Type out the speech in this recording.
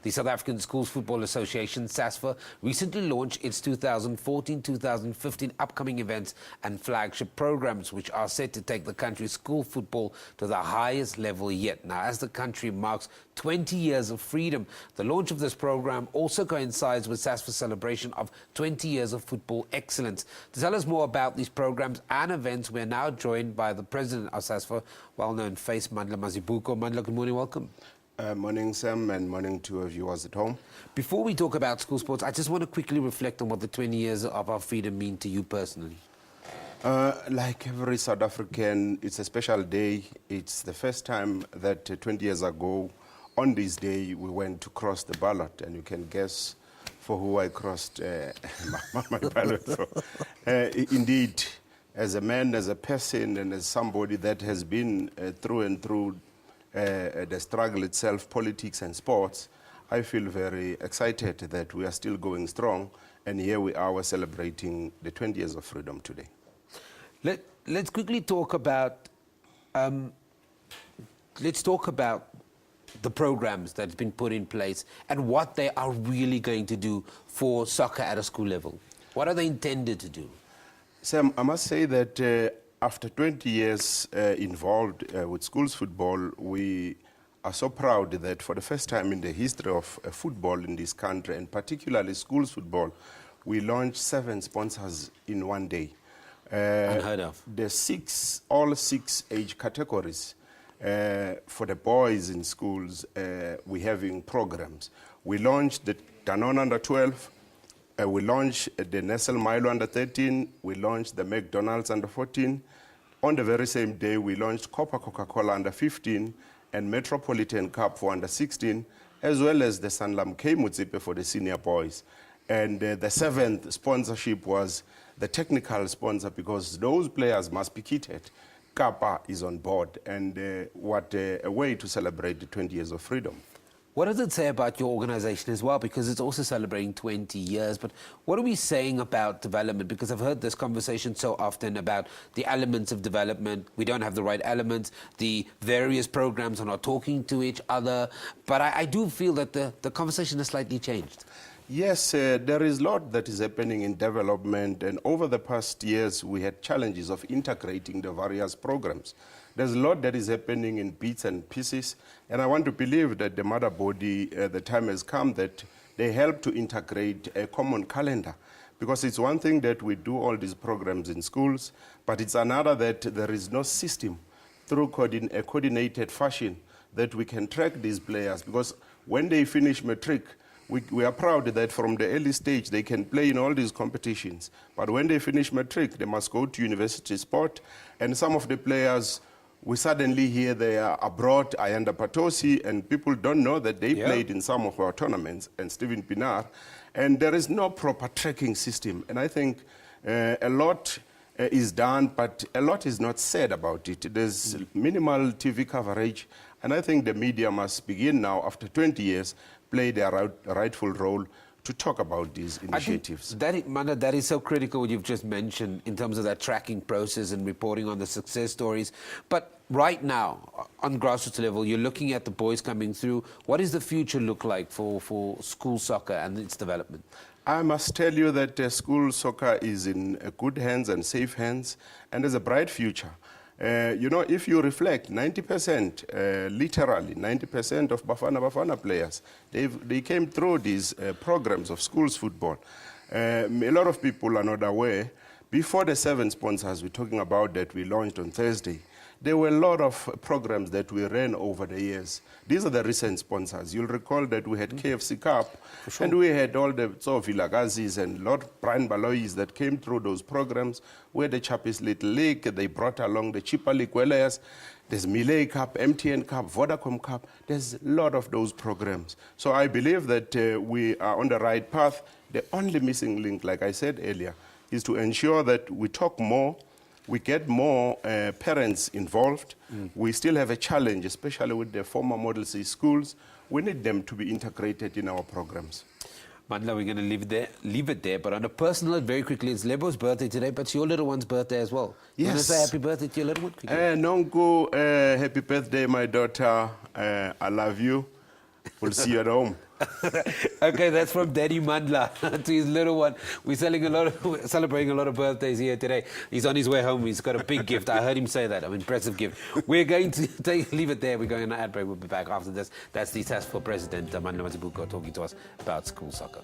The South African Schools Football Association, SASFA, recently launched its 2014-2015 upcoming events and flagship programs, which are set to take the country's school football to the highest level yet. Now, as the country marks 20 years of freedom, the launch of this program also coincides with SASFA's celebration of 20 years of football excellence. To tell us more about these programs and events, we are now joined by the president of SASFA, well-known face, Mandla Mazibuko. Mandla, good morning, welcome. Morning, Sam, and morning to our viewers at home. Before we talk about school sports, I just want to quickly reflect on what the 20 years of our freedom mean to you personally. Like every South African, it's a special day. It's the first time that 20 years ago, on this day, we went to cross the ballot, and you can guess for who I crossed my ballot. So, indeed, as a man, as a person, and as somebody that has been through and through the struggle itself, politics and sports, I feel very excited that we are still going strong, and here we are, we're celebrating the 20 years of freedom today. Let's quickly talk about the programs that's been put in place and what they are really going to do for soccer at a school level. What are they intended to do? Sam, I must say that after 20 years involved with schools football, we are so proud that for the first time in the history of football in this country, and particularly schools football, we launched 7 sponsors in one day. Unheard of. All six age categories. For the boys in schools, we're having programs. We launched the Danone under 12, we launched the Nestle Milo under 13, we launched the McDonald's under 14. On the very same day, we launched Coca-Cola under 15 and Metropolitan Cup for under 16, as well as the Sanlam K Mutsipe for the senior boys. And the 7th sponsorship was the technical sponsor, because those players must be kitted. Kappa is on board, and what a way to celebrate the 20 years of freedom. What does it say about your organization as well? Because it's also celebrating 20 years, but what are we saying about development? Because I've heard this conversation so often about the elements of development. We don't have the right elements. The various programs are not talking to each other. But I do feel that the conversation has slightly changed. Yes, there is a lot that is happening in development, and over the past years we had challenges of integrating the various programs. There's a lot that is happening in bits and pieces, and I want to believe that the mother body, the time has come that they help to integrate a common calendar. Because it's one thing that we do all these programs in schools, but it's another that there is no system through a coordinated fashion that we can track these players. Because when they finish matric, we are proud that from the early stage they can play in all these competitions. But when they finish matric, they must go to university sport. And some of the players, we suddenly hear they are abroad, Ayanda Patosi, and people don't know that they played in some of our tournaments, and Stephen Pinar. And there is no proper tracking system. And I think a lot is done, but a lot is not said about it. There's minimal TV coverage. And I think the media must begin now, after 20 years, play their rightful role to talk about these initiatives. That is so critical what you've just mentioned in terms of that tracking process and reporting on the success stories. But right now, on grassroots level, you're looking at the boys coming through. What does the future look like for school soccer and its development? I must tell you that school soccer is in good hands and safe hands, and there's a bright future. You know, if you reflect, 90%, literally 90% of Bafana players, they came through these programs of schools football. A lot of people are not aware. Before the 7 sponsors we're talking about that we launched on Thursday, there were a lot of programs that we ran over the years. These are the recent sponsors. You'll recall that we had KFC Cup, and we had all the Vilagazis and Lord Brian Balois that came through those programs. We had the Chappies Little League. They brought along the Cheaper League Wellers. There's Millet Cup, MTN Cup, Vodacom Cup. There's a lot of those programs. So I believe that we are on the right path. The only missing link, like I said earlier, is to ensure that we talk more, we get more parents involved. We still have a challenge, especially with the former Model C schools. We need them to be integrated in our programs. Mandla, we're going to leave it there. But on a personal note, very quickly, it's Lebo's birthday today, but it's your little one's birthday as well. Yes. You want to say happy birthday to your little one? Nonku, happy birthday, my daughter. I love you. We'll see you at home. Okay, that's from Daddy Mandla to his little one. We're celebrating a lot of birthdays here today. He's on his way home. He's got a big gift. I heard him say that. An impressive gift. We're going to leave it there. We're going on an ad break. We'll be back after this. That's the SASFA president, Mandla Mazibuko, talking to us about school soccer.